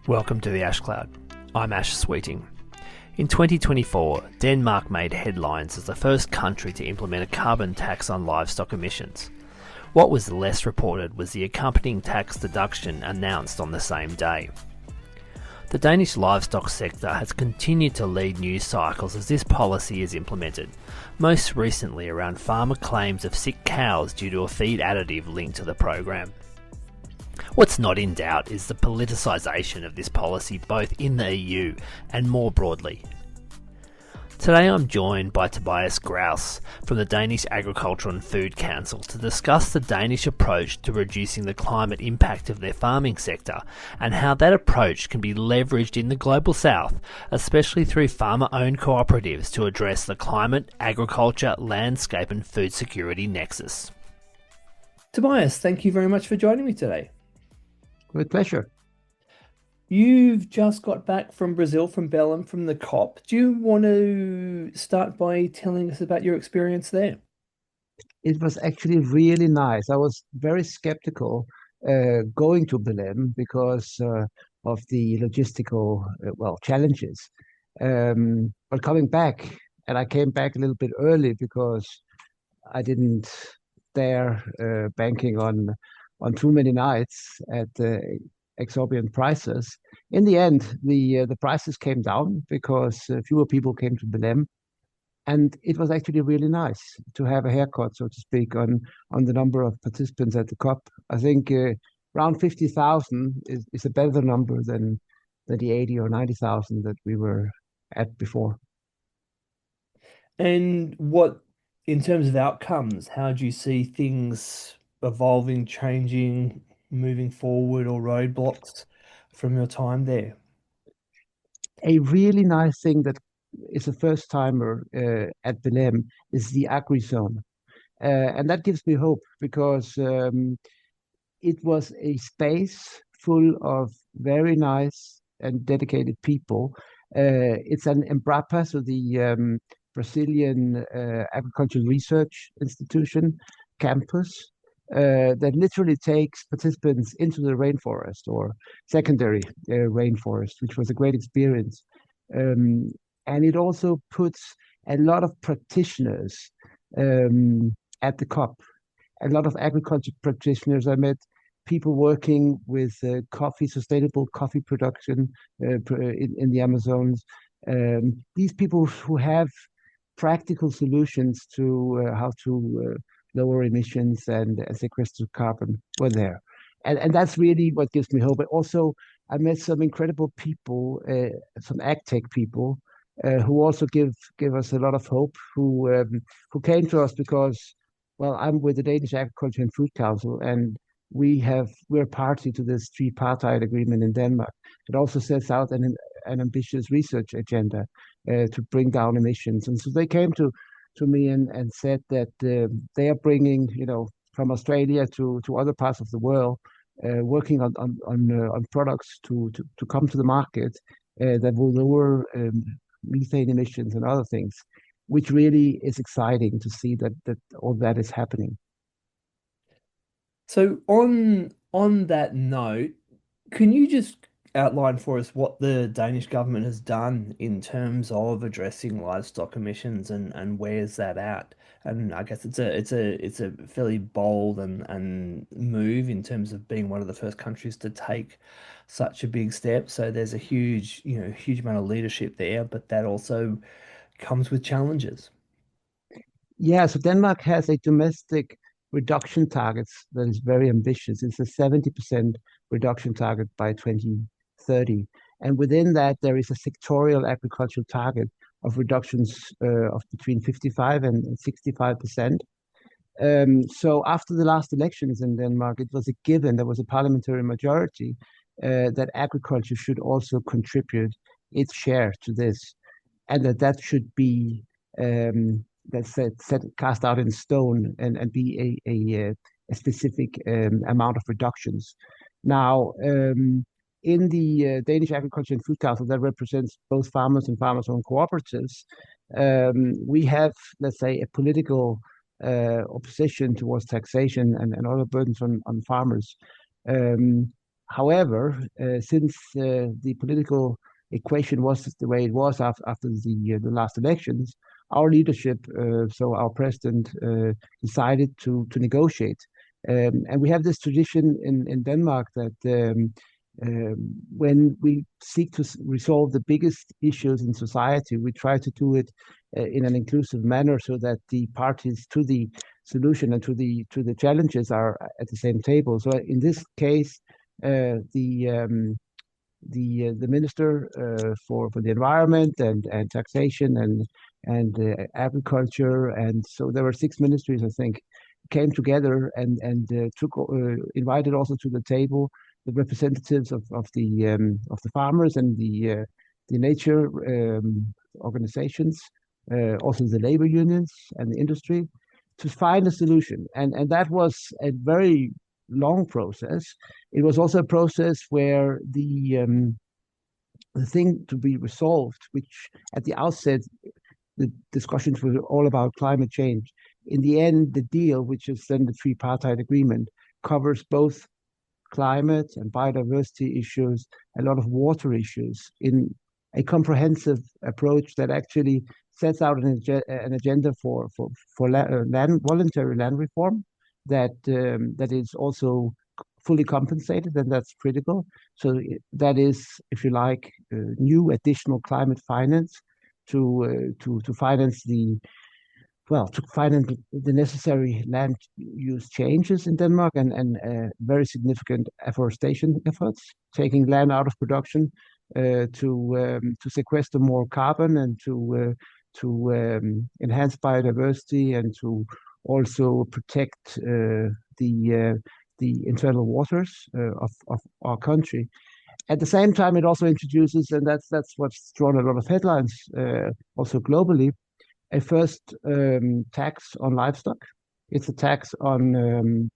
Welcome to the Ash Cloud. I'm Ash Sweeting. In 2024, Denmark made headlines as the first country to implement a carbon tax on livestock emissions. What was less reported was the accompanying tax deduction announced on the same day. The Danish livestock sector has continued to lead news cycles as this policy is implemented, most recently around farmer claims of sick cows due to a feed additive linked to the program. What's not in doubt is the politicisation of this policy both in the EU and more broadly. Today I'm joined by Tobias from the Danish Agriculture and Food Council to discuss the Danish approach to reducing the climate impact of their farming sector and how that approach can be leveraged in the Global South, especially through farmer-owned cooperatives to address the climate, agriculture, landscape and food security nexus. Tobias, thank you very much for joining me today. With pleasure. You've just got back from Brazil, from Belém, from the COP. Do you want to start by telling us about your experience there? It was actually really nice. I was very skeptical going to Belém because of the logistical challenges. But coming back, and I came back a little bit early because I didn't dare banking on too many nights at exorbitant prices. In the end, the prices came down because fewer people came to Belém, and it was actually really nice to have a haircut, so to speak, on the number of participants at the COP. I think around 50,000 is a better number than the 80 or 90,000 that we were at before. And what, in terms of outcomes, how do you see things evolving, changing, moving forward, or roadblocks from your time there? A really nice thing that is a first timer at Belém is the agri zone. And that gives me hope because it was a space full of very nice and dedicated people. It's an Embrapa, so the Brazilian Agricultural Research Institution campus. That literally takes participants into the rainforest or secondary rainforest, which was a great experience. And it also puts a lot of practitioners at the COP, a lot of agriculture practitioners. I met people working with coffee, sustainable coffee production in the Amazons. These people who have practical solutions to how to lower emissions and sequester carbon were there. And that's really what gives me hope. But also, I met some incredible people, some AgTech people, who also give us a lot of hope, who came to us because, well, I'm with the Danish Agriculture and Food Council, and we're party to this tripartite agreement in Denmark. It also sets out an ambitious research agenda to bring down emissions. And so they came to me and said that they are bringing, from Australia to other parts of the world, working on products to come to the market that will lower methane emissions and other things, which really is exciting to see that all that is happening. So on that note, can you just outline for us what the Danish government has done in terms of addressing livestock emissions and where's that at? And I guess it's a fairly bold and move in terms of being one of the first countries to take such a big step. So there's a huge amount of leadership there, but that also comes with challenges. Yeah, so Denmark has a domestic reduction target that is very ambitious. It's a 70% reduction target by 2030. And within that, there is a sectorial agricultural target of reductions of between 55 and 65%. So after the last elections in Denmark, it was a given, there was a parliamentary majority that agriculture should also contribute its share to this, and that should be that's cast out in stone and be a specific amount of reductions. Now, in the Danish Agriculture and Food Council, that represents both farmers and farmers-owned cooperatives, We have, let's say, a political opposition towards taxation and other burdens on farmers. Um, However, since the political equation was the way it was after the last elections, our leadership, so our president, decided to negotiate. And we have this tradition in Denmark that when we seek to resolve the biggest issues in society, we try to do it in an inclusive manner so that the parties to the solution and to the challenges are at the same table. So in this case, the minister for the environment and taxation and agriculture, and so there were six ministries, I think, came together and took invited also to the table the representatives of the farmers and the nature organizations, also the labor unions and the industry, to find a solution. And that was a very long process. It was also a process where the thing to be resolved, which at the outset the discussions were all about climate change. In the end, the deal, which is then the tripartite agreement, covers both climate and biodiversity issues, a lot of water issues in a comprehensive approach that actually sets out an agenda for voluntary land reform that is also fully compensated, and that's critical. So that is, if you like, new additional climate finance to finance to finance the necessary land use changes in Denmark and very significant afforestation efforts, taking land out of production to sequester more carbon and to enhance biodiversity and to also protect the internal waters of our country. At the same time, it also introduces, and that's what's drawn a lot of headlines also globally, a first tax on livestock. It's a tax on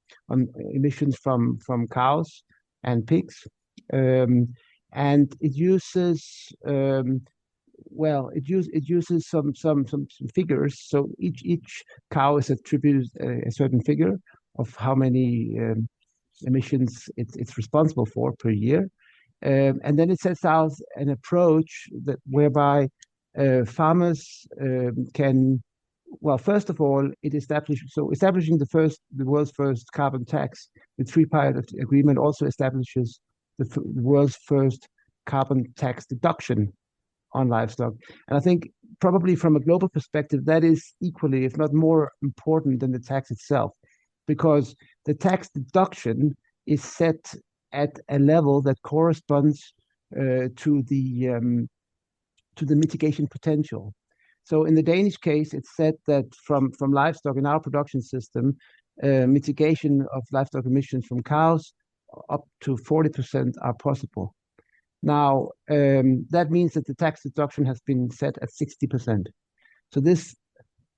emissions from cows and pigs, and it uses it uses some figures. So each cow is attributed a certain figure of how many emissions it's responsible for per year, and then it sets out an approach that whereby farmers can, well, first of all, establishing the world's first carbon tax. The tripartite agreement also establishes the world's first carbon tax deduction on livestock. And I think probably from a global perspective, that is equally, if not more important than the tax itself, because the tax deduction is set at a level that corresponds to the mitigation potential. So in the Danish case, it's said that from livestock in our production system, mitigation of livestock emissions from cows up to 40% are possible. Now, that means that the tax deduction has been set at 60%. So this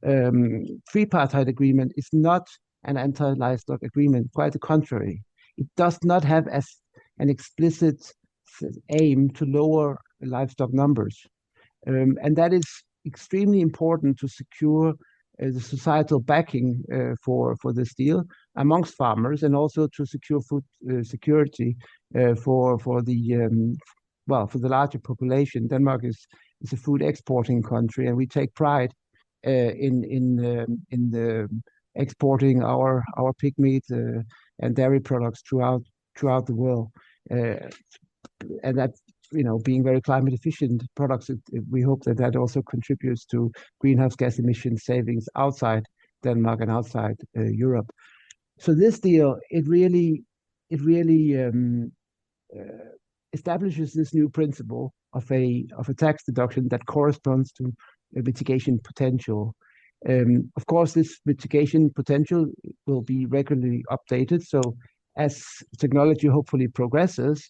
tripartite agreement is not an anti-livestock agreement, quite the contrary. It does not have as an explicit aim to lower livestock numbers. And that is extremely important to secure the societal backing for this deal amongst farmers, and also to secure food security for the larger population. Denmark is a food exporting country, and we take pride in the exporting our pig meat and dairy products throughout the world, and that, being very climate efficient products, we hope that also contributes to greenhouse gas emission savings outside Denmark and outside Europe. So this deal, it really establishes this new principle of a tax deduction that corresponds to a mitigation potential. Of course, this mitigation potential will be regularly updated. So as technology hopefully progresses,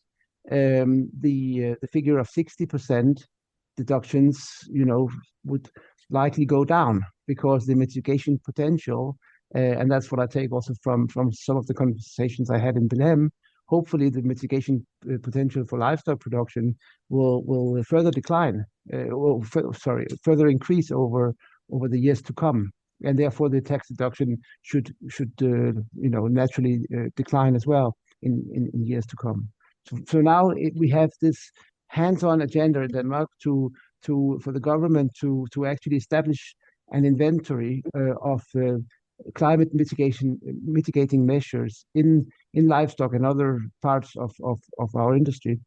the figure of 60% deductions, would likely go down, because the mitigation potential, and that's what I take also from some of the conversations I had in Belém, hopefully the mitigation potential for livestock production will further decline, sorry, further increase over the years to come, and therefore the tax deduction should naturally decline as well in years to come. So now we have this hands-on agenda in Denmark for the government to actually establish an inventory of climate mitigating measures in livestock and other parts of our industry,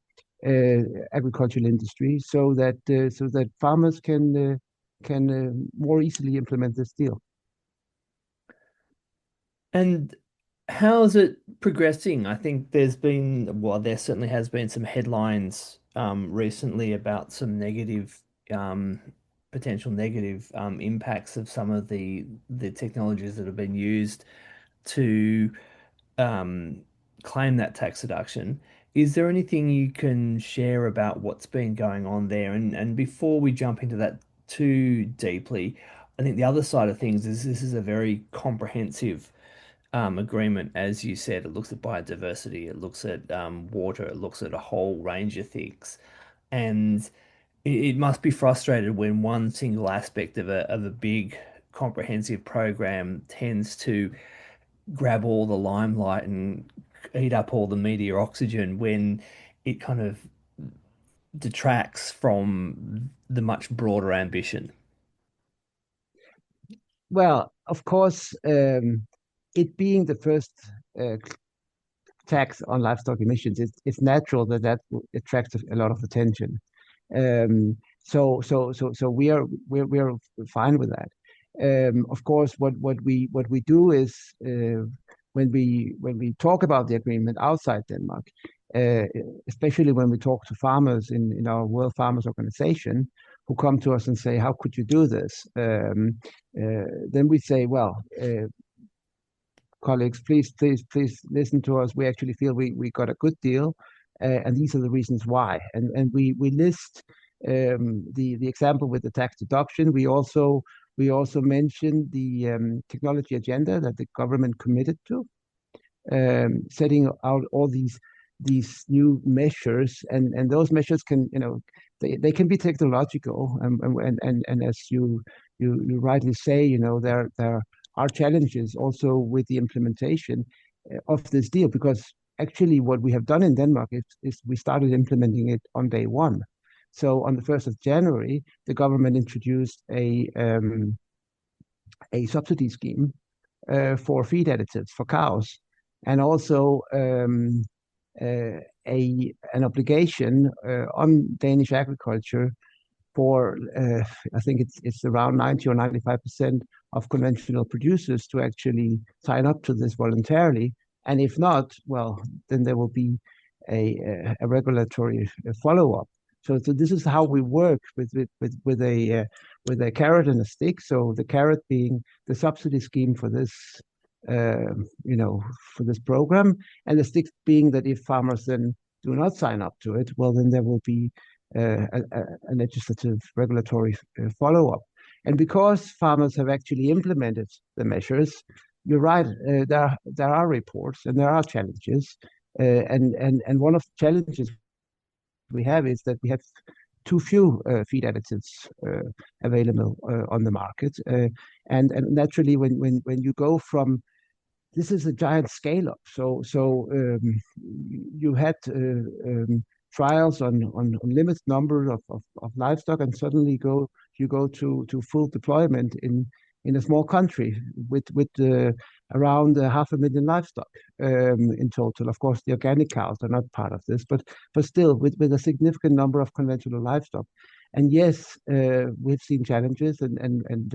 agricultural industry, so that farmers can more easily implement this deal. And how's it progressing? I think there certainly has been some headlines recently about some um, potential negative impacts of some of the technologies that have been used to um, claim that tax deduction. Is there anything you can share about what's been going on there? And before we jump into that too deeply, I think the other side of things is this is a very comprehensive agreement. As you said, it looks at biodiversity, it looks at water, it looks at a whole range of things. And it must be frustrated when one single aspect of a big comprehensive program tends to grab all the limelight and eat up all the media oxygen when it kind of detracts from the much broader ambition. Well, of course, it being the first uh, tax on livestock emissions, it's natural that attracts a lot of attention. So we're fine with that. Of course, what we do is when we talk about the agreement outside Denmark, uh, especially when we talk to farmers in our World Farmers Organization, who come to us and say, "How could you do this?" Then we say, "Well, colleagues, please listen to us. We actually feel we got a good deal, and these are the reasons why." And we list the example with the tax deduction. We also mentioned the technology agenda that the government committed to, setting out all these new measures, and those measures can, they can be technological, and as you rightly say, there are challenges also with the implementation of this deal, because actually what we have done in Denmark is we started implementing it on day one. So on the 1st of January, the government introduced a subsidy scheme for feed additives for cows, and also an obligation on Danish agriculture for I think it's around 90 or 95% of conventional producers to actually sign up to this voluntarily. And if not, well, then there will be a regulatory follow-up. So this is how we work with a carrot and a stick. So the carrot being the subsidy scheme for this, uh, for this program, and the stick being that if farmers then do not sign up to it, well, then there will be a legislative regulatory follow-up. And because farmers have actually implemented the measures, you're right. There are reports and there are challenges, and one of the challenges we have is that we have too few feed additives available on the market, and naturally when you go from, this is a giant scale up. So you had trials on limited number of livestock, and suddenly you go to full deployment in a small country with around 500,000 livestock in total. Of course, the organic cows are not part of this, but still with a significant number of conventional livestock. And yes, we've seen challenges, and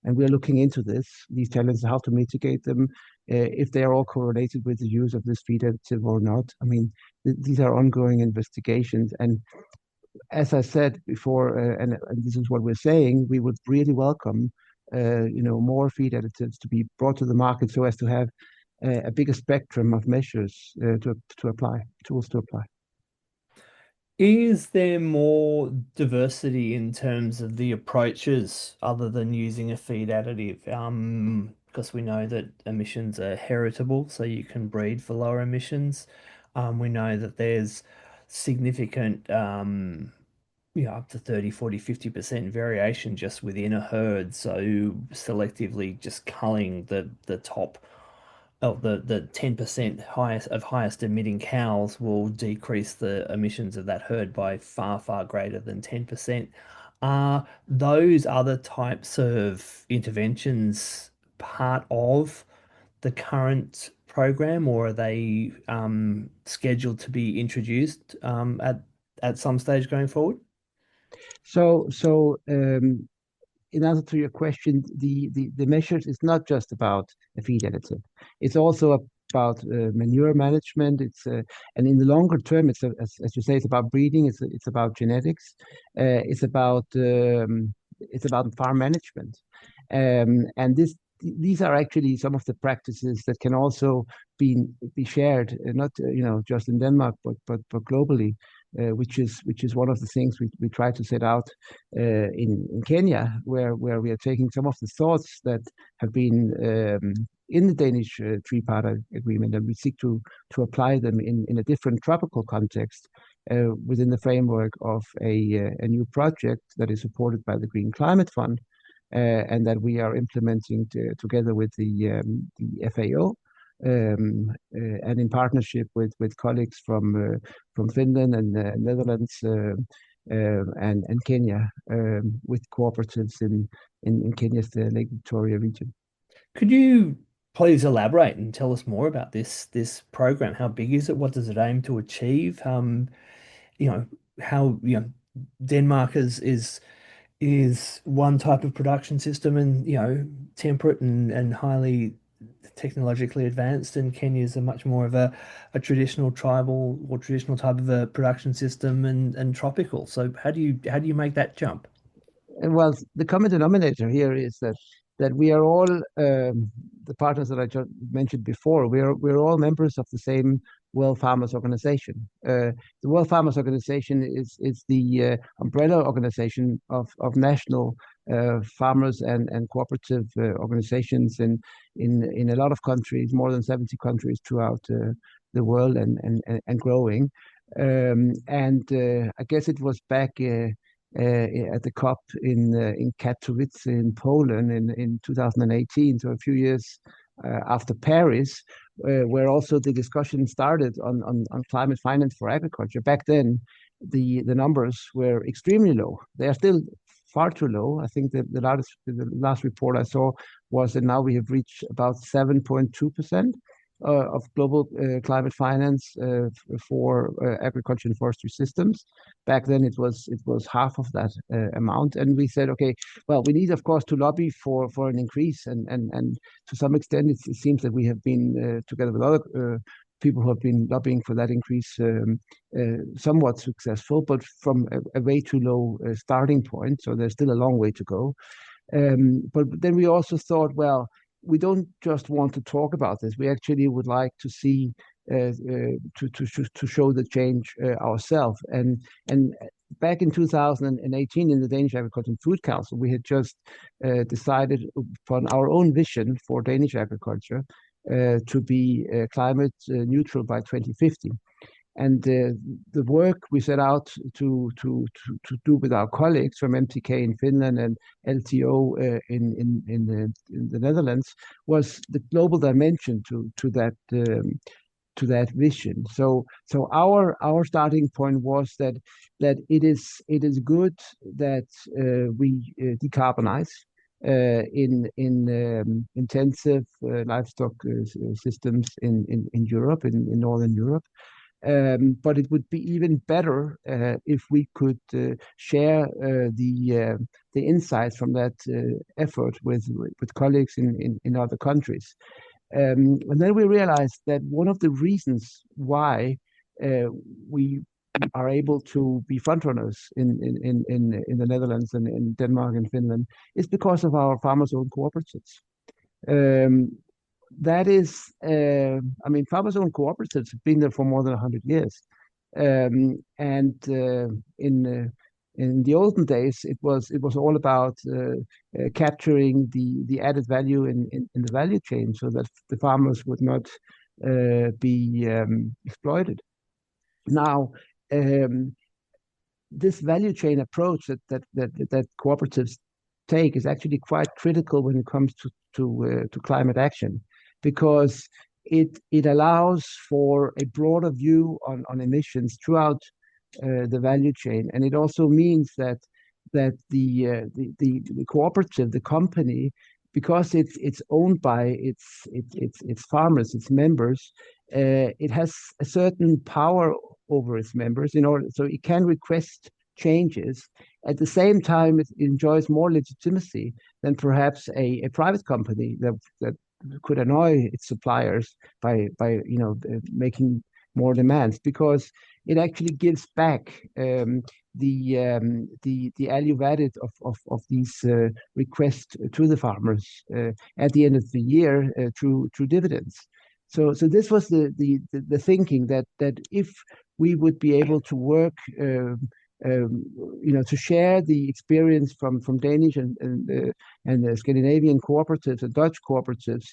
we're looking into these challenges, how to mitigate them, if they are all correlated with the use of this feed additive or not. I mean, these are ongoing investigations. And as I said before, and this is what we're saying, we would really welcome, more feed additives to be brought to the market so as to have a bigger spectrum of measures to apply, tools to apply. Is there more diversity in terms of the approaches other than using a feed additive? Because we know that emissions are heritable, so you can breed for lower emissions. We know that there's significant, up to 30, 40, 50% variation just within a herd. So selectively just culling the top of the 10% highest emitting cows will decrease the emissions of that herd by far, far greater than 10%. Are those other types of interventions part of the current program, or are they scheduled to be introduced at some stage going forward? So, in answer to your question, the measures is not just about a feed additive. It's also about manure management. And in the longer term, as you say, it's about breeding. It's about genetics. It's about farm management. And these are actually some of the practices that can also be shared, not just in Denmark, but globally. Which is one of the things we try to set out in Kenya, where we are taking some of the thoughts that have been in the Danish tripartite agreement, and we seek to apply them in a different tropical context within the framework of a new project that is supported by the Green Climate Fund, and that we are implementing together with the FAO. And in partnership with colleagues from Finland and Netherlands and Kenya, with cooperatives in Kenya's Lake Victoria region. Could you please elaborate and tell us more about this program? How big is it? What does it aim to achieve? You know, how Denmark is one type of production system, and temperate and highly technologically advanced, and Kenya is a much more of a traditional tribal or traditional type of a production system, and tropical. So how do you make that jump? Well, the common denominator here is that we are all the partners that I just mentioned before. We're all members of the same World Farmers Organization. The World Farmers Organization is the umbrella organization of national farmers and cooperative organizations in a lot of countries, more than 70 countries throughout the world, and growing. And I guess it was back. At the COP in Katowice in Poland in 2018, so a few years after Paris, where also the discussion started on climate finance for agriculture. Back then, the numbers were extremely low. They are still far too low. I think the last report I saw was that now we have reached about 7.2% of global climate finance for agriculture and forestry systems. Back then, it was half of that amount, and we said, okay, well, we need, of course, to lobby for an increase, and to some extent, it seems that we have been together with other people who have been lobbying for that increase, somewhat successful, but from a way too low starting point. So there's still a long way to go. But then we also thought, well, we don't just want to talk about this. We actually would like to see to show the change ourselves. And back in 2018, in the Danish Agriculture and Food Council, we had just decided upon our own vision for Danish agriculture to be climate neutral by 2050. And the work we set out to do with our colleagues from MTK in Finland and LTO in the Netherlands was the global dimension to that vision. So our starting point was that it is good that we decarbonize in intensive livestock systems in Europe, in Northern Europe. But it would be even better if we could share the insights from that effort with colleagues in other countries. And then we realized that one of the reasons why we are able to be frontrunners in the Netherlands and in Denmark and Finland is because of our farmers-owned cooperatives. Um, that is, I mean, farmers-owned cooperatives have been there for more than 100 years. And in the olden days, it was all about capturing the added value in the value chain, so that the farmers would not be exploited. Now, this value chain approach that cooperatives take is actually quite critical when it comes to climate action, because it allows for a broader view on emissions throughout the value chain, and it also means that the cooperative, the company, because it's owned by its farmers, its members, it has a certain power over its members in order, so it can request changes. At the same time, it enjoys more legitimacy than perhaps a private company that could annoy its suppliers by making more demands, because it actually gives back the value added of these requests to the farmers at the end of the year through dividends. So this was the thinking that if we would be able to work, to share the experience from Danish and the Scandinavian cooperatives and Dutch cooperatives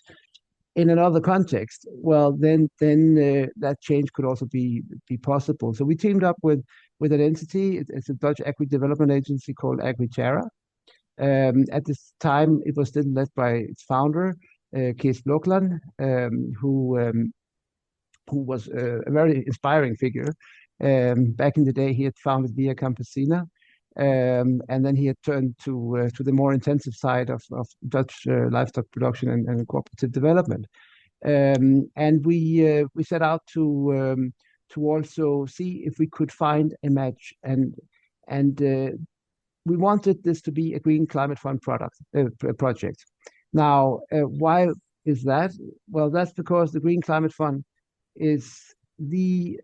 in another context, well, then that change could also be possible. So we teamed up with an entity. It's a Dutch equity development agency called AgriTerra. At this time, it was still led by its founder, Kees Blokland, who was a very inspiring figure. Back in the day, he had founded Via Campesina, and then he had turned to the more intensive side of Dutch livestock production and cooperative development. And we set out to also see if we could find a match, and we wanted this to be a green climate fund project. Now, why is that? Well, that's because the Green Climate Fund is the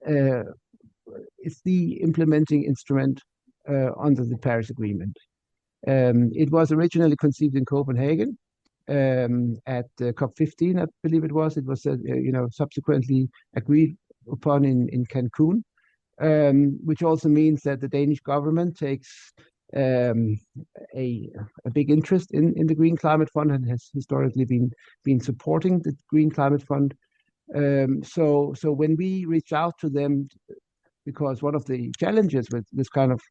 implementing instrument under the Paris Agreement. It was originally conceived in Copenhagen at COP15, I believe it was. It was subsequently agreed upon in Cancun, which also means that the Danish government takes a big interest in the Green Climate Fund and has historically been supporting the Green Climate Fund. So when we reach out to them, because one of the challenges with this kind of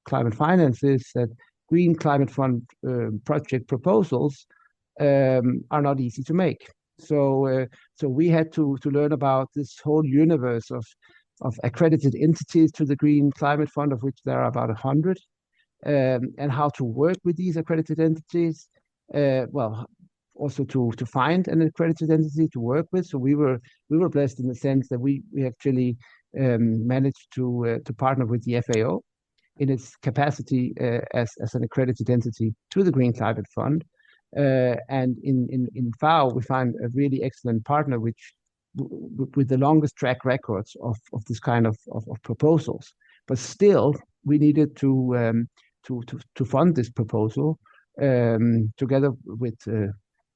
climate finance is that Green Climate Fund project proposals are not easy to make. So we had to learn about this whole universe of accredited entities to the Green Climate Fund, of which there are about 100, and how to work with these accredited entities. Well, also to find an accredited entity to work with. So we were blessed in the sense that we actually managed to partner with the FAO in its capacity as an accredited entity to the Green Climate Fund. And in FAO, we find a really excellent partner, which with the longest track records of this kind of proposals. But still, we needed to fund this proposal together with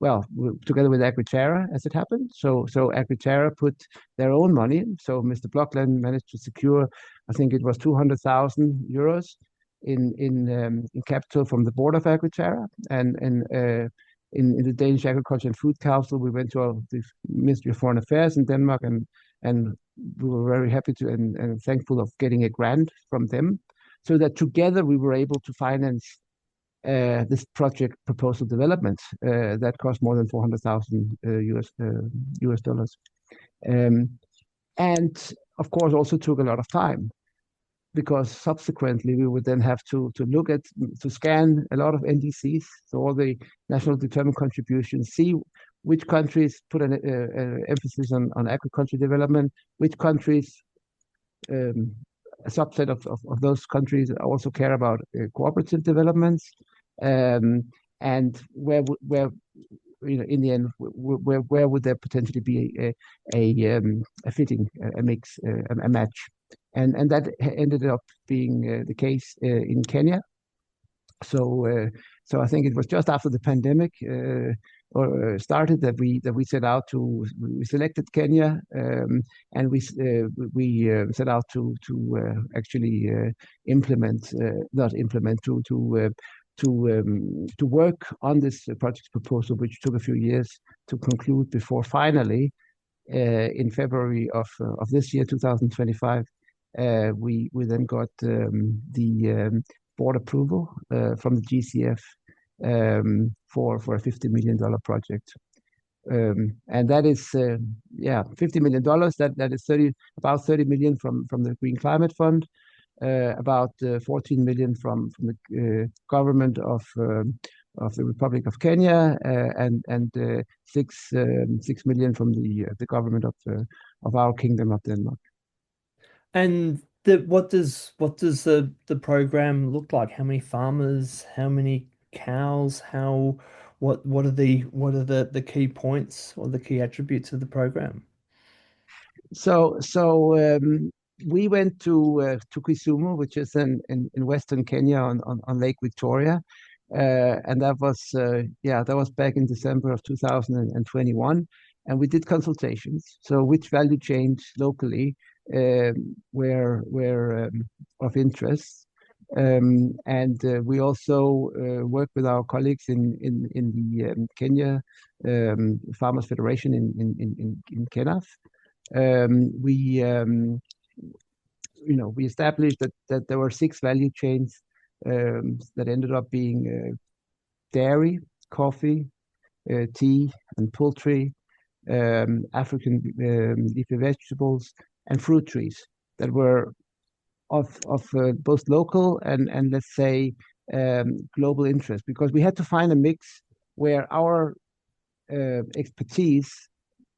AgriTerra, as it happened. So AgriTerra put their own money. So Mr. Blokland managed to secure, I think it was 200,000 euros in capital from the board of AgriTerra, and in the Danish Agriculture and Food Council, we went to the Ministry of Foreign Affairs in Denmark, and we were very happy to and thankful of getting a grant from them, so that together we were able to finance this project proposal development that cost more than 400,000 US dollars, and of course also took a lot of time, because subsequently we would then have to scan a lot of NDCs, so all the national determined contributions, see which countries put an emphasis on agriculture development, which countries, a subset of those countries also care about cooperative developments, and where in the end, where would there potentially be a fitting, a mix, a match, and that ended up being the case in Kenya. So I think it was just after the pandemic started that we set out to we selected Kenya, and we set out to actually to work on this project proposal, which took a few years to conclude before finally in February of this year, 2025, we then got the board approval from the GCF for a $50 million project. And that is $50 million. That is about 30 million from the Green Climate Fund, about 14 million from the government of the Republic of Kenya, and 6 million from the government of our Kingdom of Denmark. And what does the program look like? How many farmers? How many cows? What are the key points or the key attributes of the program? So we went to Kisumu, which is in Western Kenya on Lake Victoria, and that was back in December of 2021, and we did consultations. So which value chains locally were of interest, and we also work with our colleagues in the Kenya Farmers Federation in Kenaf. We we established that there were 6 value chains that ended up being dairy, coffee, tea, and poultry, African leafy vegetables, and fruit trees that were of both local and let's say global interest, because we had to find a mix where our expertise,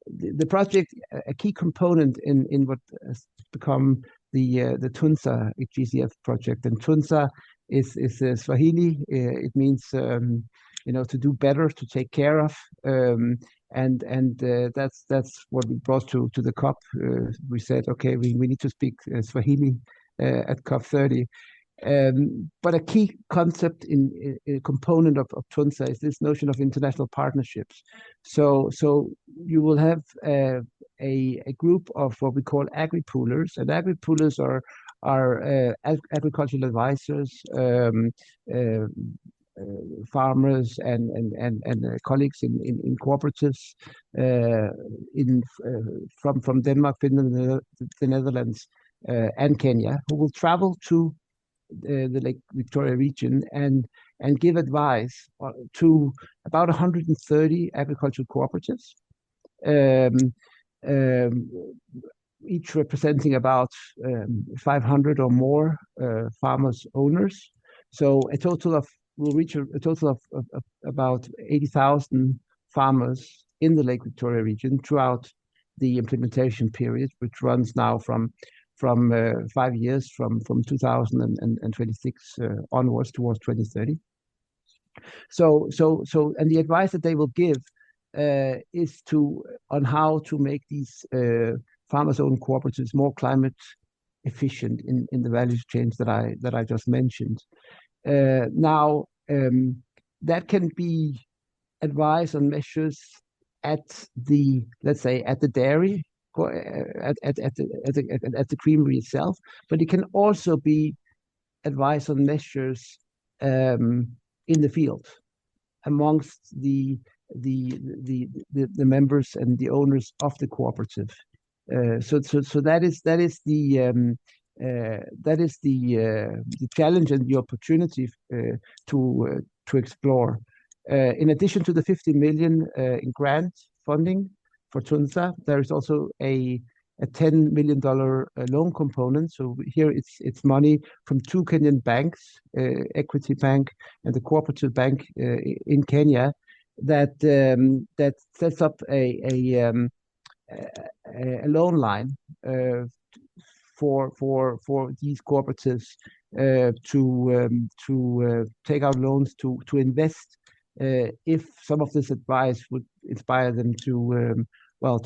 the project, a key component in what has become the Tunza GCF project. And Tunza is Swahili. It means to do better, to take care of, and that's what we brought to the COP. We said, okay, we need to speak Swahili at COP 30. But a key concept in a component of Tunza is this notion of international partnerships. So you will have a group of what we call agri-poolers, and agri-poolers are agricultural advisors, farmers, and colleagues in cooperatives from Denmark, Finland, the Netherlands, and Kenya, who will travel to the Lake Victoria region and give advice to about 130 agricultural cooperatives, each representing about 500 or more farmers owners. So we'll reach a total of about 80,000 farmers in the Lake Victoria region throughout the implementation period, which runs now from 5 years, from 2026 onwards towards 2030. So and the advice that they will give is on how to make these farmers-owned cooperatives more climate efficient in the value chains that I just mentioned. Now that can be advice on measures at the, let's say, at the dairy, at the creamery itself, but it can also be advice on measures in the field amongst the members and the owners of the cooperative. So that is the challenge and the opportunity to explore. In addition to the 50 million in grant funding for Tunza, there is also a $10 million loan component. So here it's money from 2 Kenyan banks, Equity Bank and the Cooperative Bank in Kenya, that sets up a loan line for these cooperatives to take out loans to invest, if some of this advice would inspire them to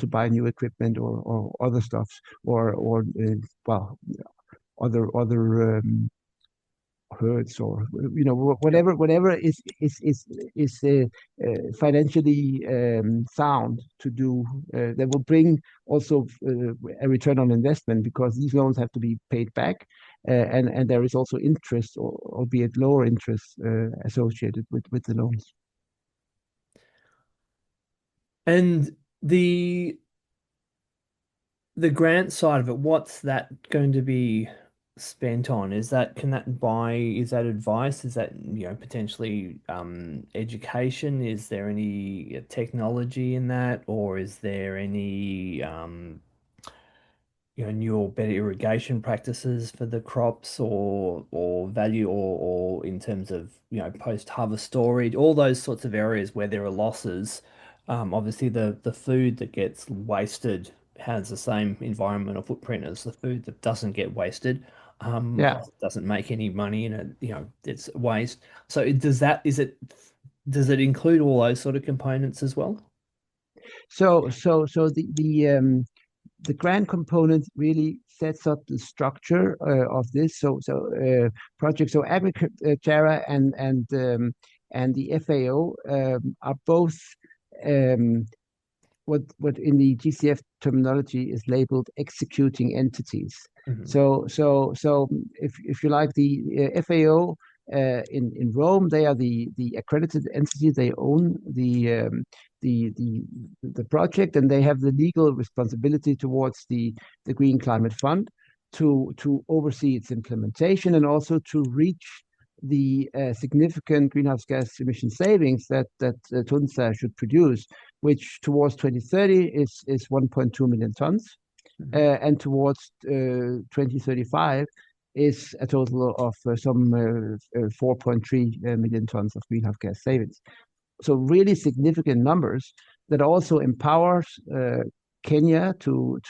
buy new equipment or other stuff, or other herds, or whatever is financially sound to do, that will bring also a return on investment, because these loans have to be paid back, and there is also interest, albeit lower interest, associated with the loans. And the the grant side of it, what's that going to be spent on? Is that advice? Is that, potentially education? Is there any technology in that, or is there any new or better irrigation practices for the crops or value or in terms of, post-harvest storage, all those sorts of areas where there are losses. Obviously the food that gets wasted has the same environmental footprint as the food that doesn't get wasted. Yeah. Plus it doesn't make any money in it, it's waste. So does it include all those sort of components as well? So the grant component really sets up the structure of this. Project, so Agricultura and the FAO are both um, what in the GCF terminology is labeled executing entities. Mhm. So if you like, the FAO in Rome, they are the accredited entity. They own the project, and they have the legal responsibility towards the Green Climate Fund to oversee its implementation and also to reach the significant greenhouse gas emission savings that Tunsa should produce, which towards 2030 is 1.2 million tons, Mhm. and towards 2035 is a total of some 4.3 million tons of greenhouse gas savings. So really significant numbers that also empowers Kenya to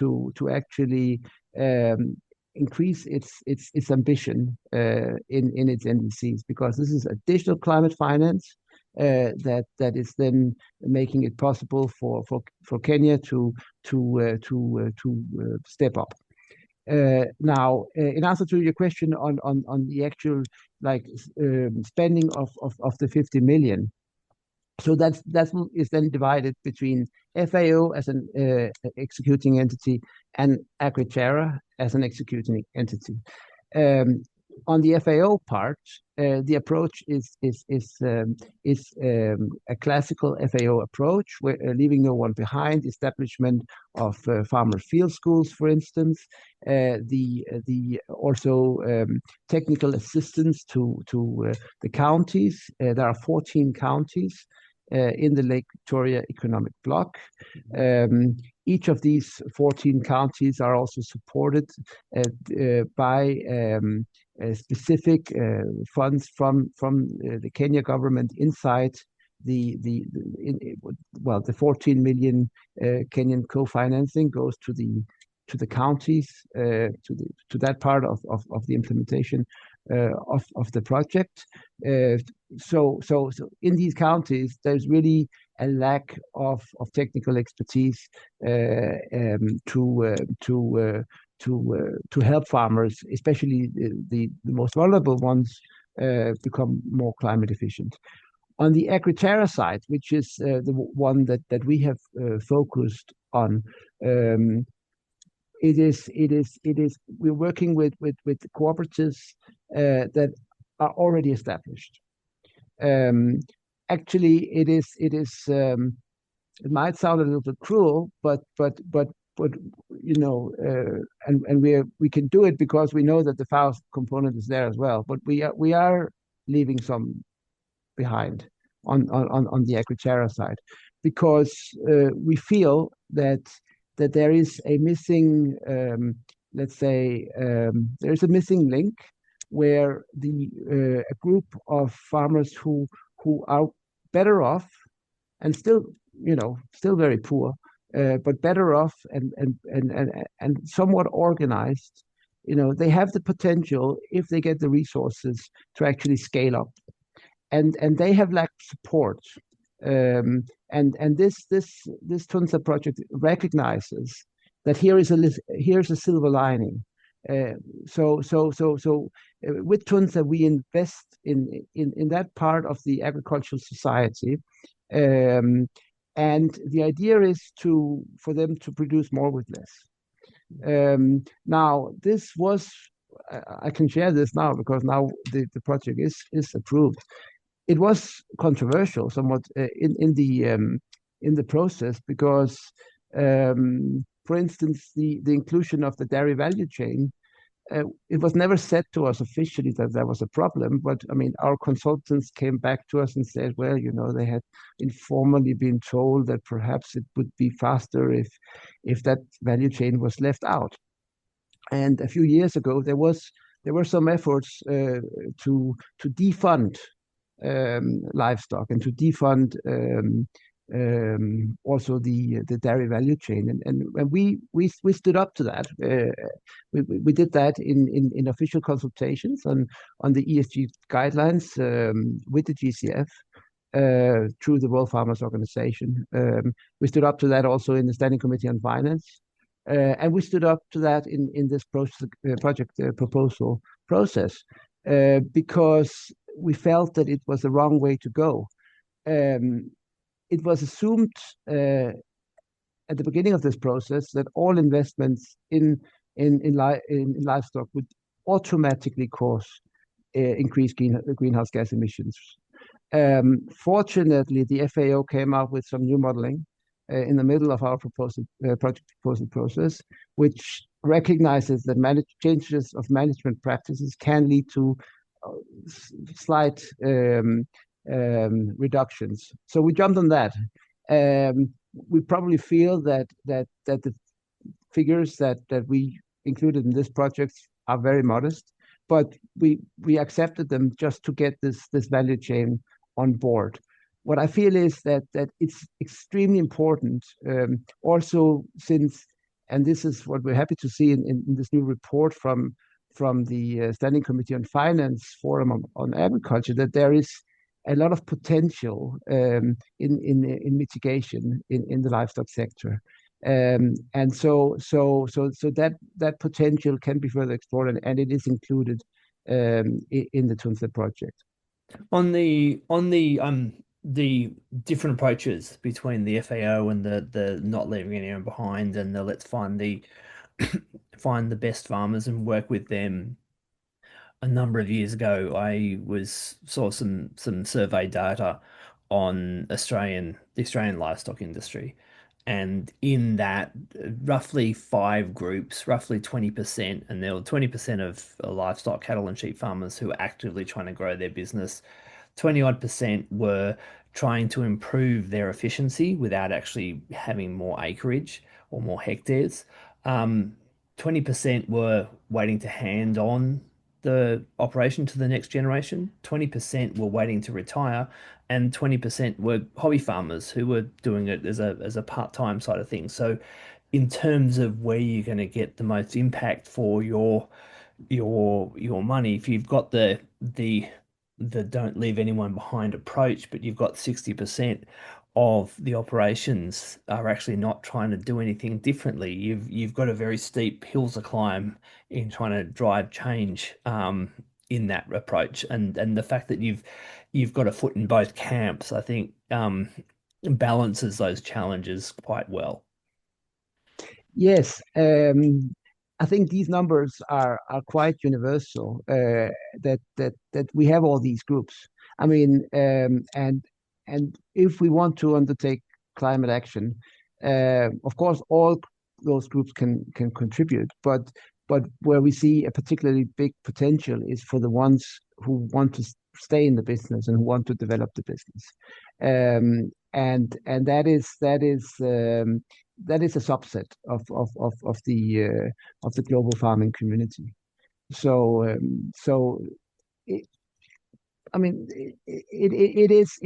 actually um, increase its ambition in its NDCs, because this is additional climate finance that is then making it possible for Kenya to step up. Now, in answer to your question on the actual like spending of the 50 million, so that is then divided between FAO as an executing entity and Agriterra as an executing entity. Um, on the FAO part, the approach is a classical FAO approach, where leaving no one behind, establishment of farmer field schools, for instance, the also technical assistance to the counties. There are 14 counties in the Lake Victoria economic bloc. Each of these 14 counties are also supported by specific funds from the Kenya government inside the 14 million Kenyan co-financing goes to the counties, to that part of the implementation of the project. So in these counties, there's really a lack of technical expertise to help farmers, especially the most vulnerable ones, become more climate efficient. On the Agriterra side, which is the one that we have focused on, we're working with cooperatives that are already established. Um, Actually, it might sound a little bit cruel, but and we can do it because we know that the FAO component is there as well. But we are leaving some behind on the Agriterra side, because we feel that there is a missing, let's say, there is a missing link where the a group of farmers who are better off and still very poor, but better off and somewhat organized. They have the potential, if they get the resources, to actually scale up, and they have lacked support. And this Tunsa project recognizes that here's a silver lining. With Tunsa, we invest in that part of the agricultural society, um, and the idea is for them to produce more with less. Now, I can share this now because now the project is approved. It was controversial somewhat in the process, because for instance, the inclusion of the dairy value chain, it was never said to us officially that there was a problem, but I mean, our consultants came back to us and said, well, they had informally been told that perhaps it would be faster if that value chain was left out. And a few years ago, there were some efforts to defund livestock and to defund also the dairy value chain, and we stood up to that. We did that in official consultations on the ESG guidelines with the GCF through the World Farmers Organization. We stood up to that also in the Standing Committee on Finance, and we stood up to that in this project proposal process because we felt that it was the wrong way to go. It was assumed at the beginning of this process that all investments in livestock would automatically cause increased greenhouse gas emissions. Fortunately, the FAO came out with some new modeling in the middle of our project proposal process, which recognizes that changes of management practices can lead to slight reductions. So we jumped on that. We probably feel that the figures that we included in this project are very modest, but we accepted them just to get this value chain on board. What I feel is that it's extremely important, also since, and this is what we're happy to see in this new report from the Standing Committee on Finance Forum on Agriculture, that there is a lot of potential in mitigation in the livestock sector, and so that potential can be further explored, and it is included in the Tunstead project. On the different approaches between the FAO and the not leaving anyone behind and the let's find the find the best farmers and work with them. A number of years ago, I saw some survey data on the Australian livestock industry, and in that, roughly 5 groups, roughly 20%, and there were 20% of livestock, cattle, and sheep farmers who were actively trying to grow their business. 20-odd% were trying to improve their efficiency without actually having more acreage or more hectares. 20% were waiting to hand on the operation to the next generation. 20% were waiting to retire, and 20% were hobby farmers who were doing it as a part-time side of things. So in terms of where you're going to get the most impact for your money, if you've got the don't leave anyone behind approach, but you've got 60% of the operations are actually not trying to do anything differently. You've got a very steep hills to climb in trying to drive change in that approach, and the fact that you've got a foot in both camps, I think, balances those challenges quite well. Yes, I think these numbers are quite universal. That we have all these groups. I mean, and if we want to undertake climate action, of course, all those groups can contribute. But where we see a particularly big potential is for the ones who want to stay in the business and who want to develop the business, and that is a subset of the global farming community. So I mean, it's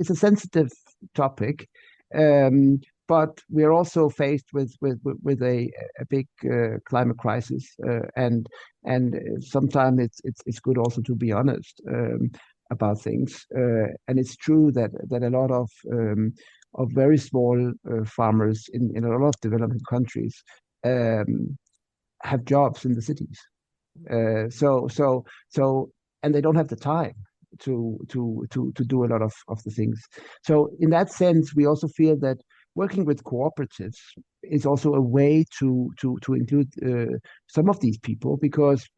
a sensitive topic, but we are also faced with a big climate crisis, and sometimes it's good also to be honest about things. And it's true that a lot of very small farmers in a lot of developing countries have jobs in the cities. So and they don't have the time to do a lot of the things. So in that sense, we also feel that working with cooperatives is also a way to include some of these people, because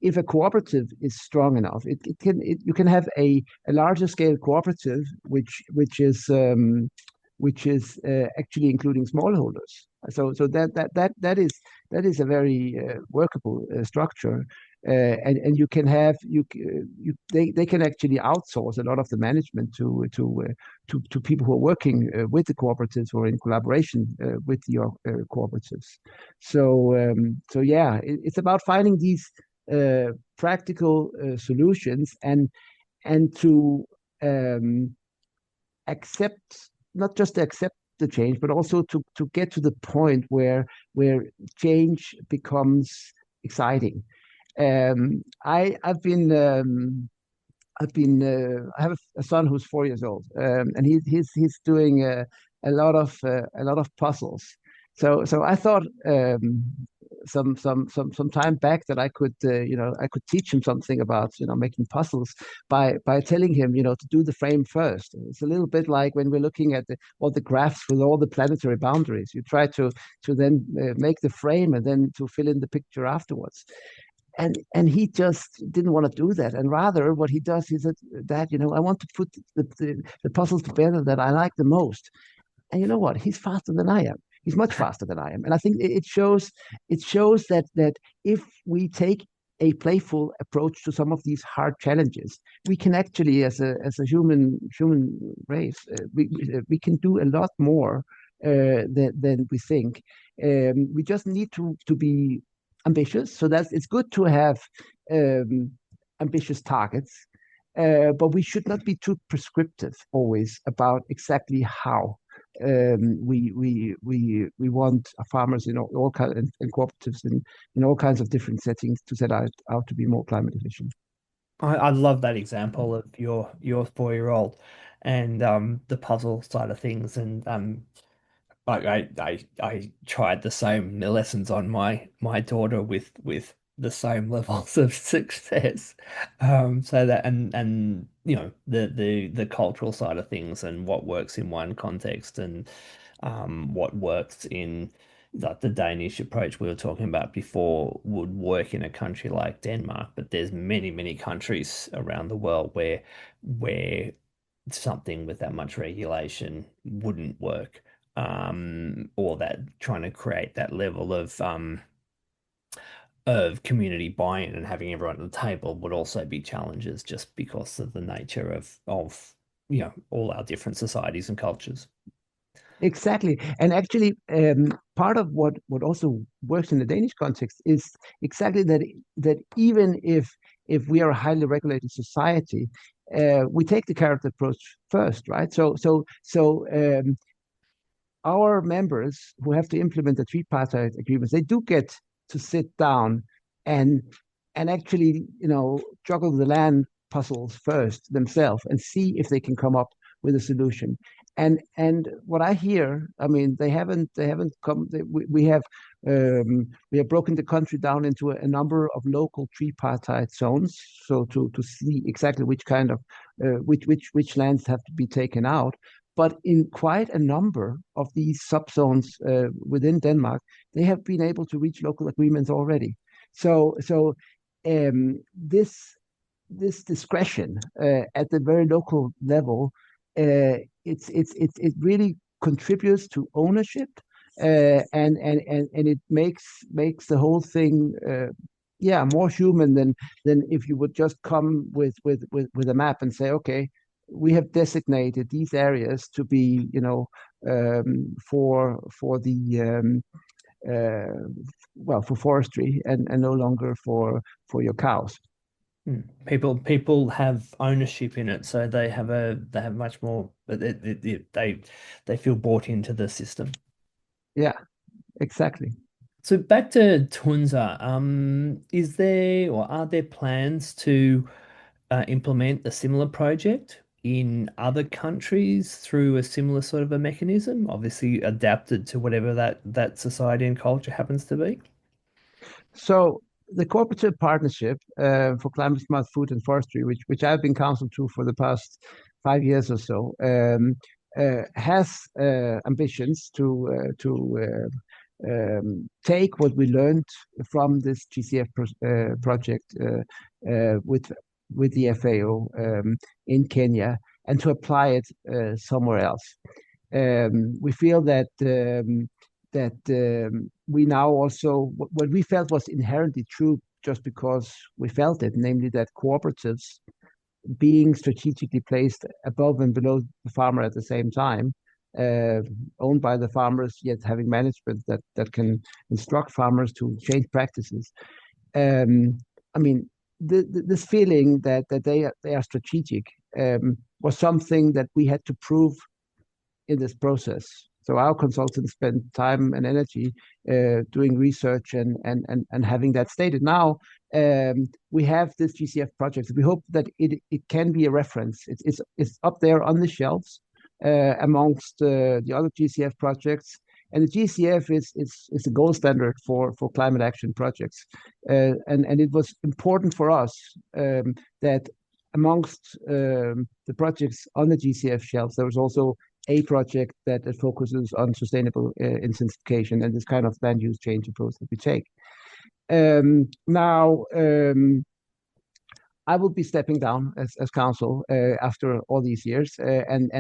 if a cooperative is strong enough, you can have a larger scale cooperative which is which is actually including smallholders. So that is a very workable structure. And you can have they can actually outsource a lot of the management to people who are working with the cooperatives or in collaboration with your cooperatives. So yeah, it's about finding these practical solutions and to accept, not just accept the change, but also to get to the point where change becomes exciting. I have a son who's 4 years old, and he's doing a lot of puzzles. So I thought some time back that I could teach him something about making puzzles by telling him to do the frame first. It's a little bit like when we're looking at all the graphs with all the planetary boundaries. You try to then make the frame and then to fill in the picture afterwards. And he just didn't want to do that, and rather what he does is that I want to put the puzzles together that I like the most. And you know what? He's faster than I am. He's much faster than I am, and I think it shows that if we take a playful approach to some of these hard challenges, we can actually, as a human race, we can do a lot more than we think. We just need to be ambitious. So it's good to have um, ambitious targets, but we should not be too prescriptive always about exactly how we want farmers in all kinds and cooperatives in all kinds of different settings to set out to be more climate efficient. I love that example of your 4-year-old and the puzzle side of things. And I tried the same lessons on my daughter with the same levels of success. So that and the cultural side of things and what works in one context and what works in like the Danish approach we were talking about before would work in a country like Denmark, but there's many countries around the world where something with that much regulation wouldn't work, or that trying to create that level of community buy-in and having everyone at the table would also be challenges just because of the nature of all our different societies and cultures. Exactly. And actually, part of what also works in the Danish context is exactly that even if we are a highly regulated society, we take the carrot approach first, right? So our members who have to implement the tripartite agreements, they do get to sit down and actually, juggle the land puzzles first themselves and see if they can come up with a solution. And what I hear, I mean, they haven't come. We have broken the country down into a number of local tripartite zones, so to see exactly which kind of which lands have to be taken out. But in quite a number of these subzones within Denmark, they have been able to reach local agreements already. So this discretion at the very local level, it really contributes to ownership, and it makes the whole thing yeah, more human than if you would just come with a map and say, okay, we have designated these areas to be, for the uh, well, for forestry and no longer for your cows. People have ownership in it, so they have much more. They feel bought into the system. Yeah, exactly. So back to Tunza, is there or are there plans to implement a similar project in other countries through a similar sort of a mechanism, obviously adapted to whatever that society and culture happens to be? So the cooperative partnership for climate smart food and forestry, which I've been counsel to for the past 5 years or so, has ambitions to take what we learned from this GCF project with the FAO in Kenya and to apply it somewhere else. We feel that we now also what we felt was inherently true just because we felt it, namely that cooperatives being strategically placed above and below the farmer at the same time, uh, owned by the farmers, yet having management that can instruct farmers to change practices. Um, I mean, this feeling that they are strategic was something that we had to prove in this process. So our consultants spend time and energy doing research and having that stated. Now we have this GCF project. We hope that it can be a reference. It's up there on the shelves amongst the other GCF projects. And the GCF is the gold standard for climate action projects. And it was important for us that amongst the projects on the GCF shelves, there was also a project that focuses on sustainable incentivization and this kind of land use change approach that we take. Now, I will be stepping down as counsel after all these years, and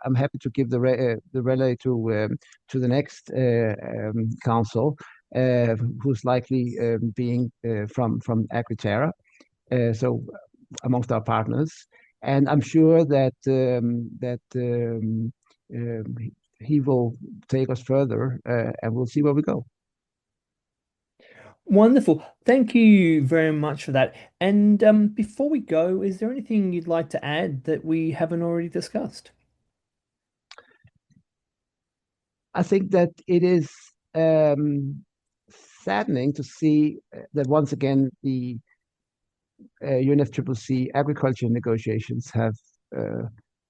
I'm happy to give the relay to the next counsel, who's likely being from Agriterra, so amongst our partners, and I'm sure that he will take us further, and we'll see where we go. Wonderful. Thank you very much for that. And before we go, is there anything you'd like to add that we haven't already discussed? I think that it is saddening to see that once again the UNFCCC agriculture negotiations have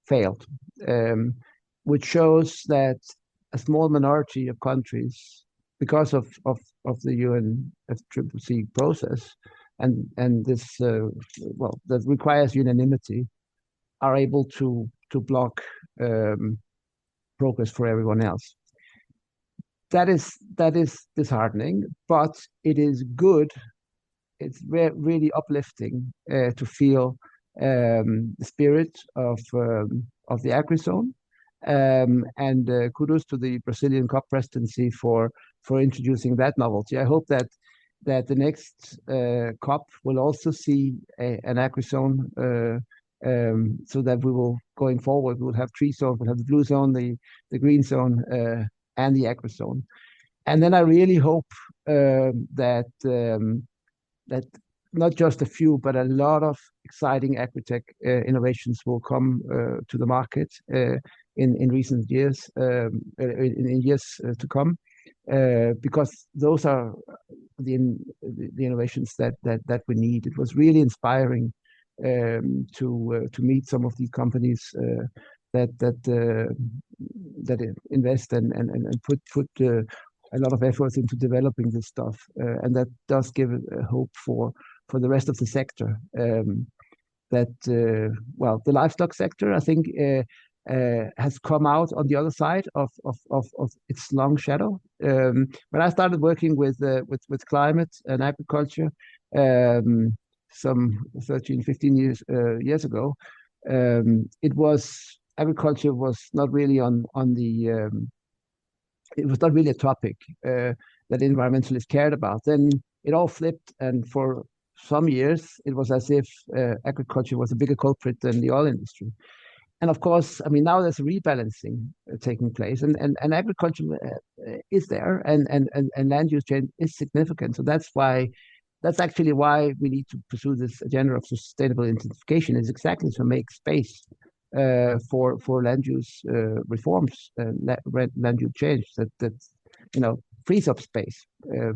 failed, which shows that a small minority of countries, because of the UNFCCC process and this that requires unanimity, are able to block progress for everyone else. That is disheartening, but it is good. It's really uplifting to feel the spirit of the AgriZone, and kudos to the Brazilian COP presidency for introducing that novelty. I hope that the next COP will also see an AgriZone, so that we will, going forward, we will have three zones. We'll have the blue zone, the green zone, and the AgriZone. And then I really hope that not just a few, but a lot of exciting agritech innovations will come to the market in recent years, in years to come, because those are the innovations that we need. It was really inspiring to meet some of these companies that invest and put a lot of efforts into developing this stuff, and that does give hope for the rest of the sector. That the livestock sector, I think, has come out on the other side of its long shadow. When I started working with climate and agriculture some 13, 15 years ago, agriculture was not really on the it was not really a topic that environmentalists cared about. Then it all flipped, and for some years it was as if agriculture was a bigger culprit than the oil industry. And of course, I mean, now there's a rebalancing taking place, and agriculture is there, and land use change is significant. So that's actually why we need to pursue this agenda of sustainable intensification, is exactly to make space for land use reforms, land use change that frees up space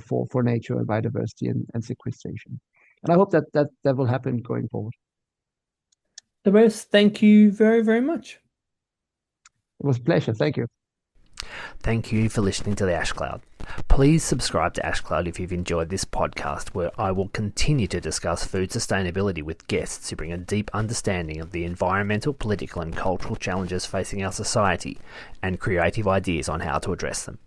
for nature and biodiversity and sequestration. And I hope that will happen going forward. Tobias, thank you very, very much. It was a pleasure. Thank you. Thank you for listening to the Ash Cloud. Please subscribe to Ash Cloud if you've enjoyed this podcast, where I will continue to discuss food sustainability with guests who bring a deep understanding of the environmental, political and cultural challenges facing our society and creative ideas on how to address them.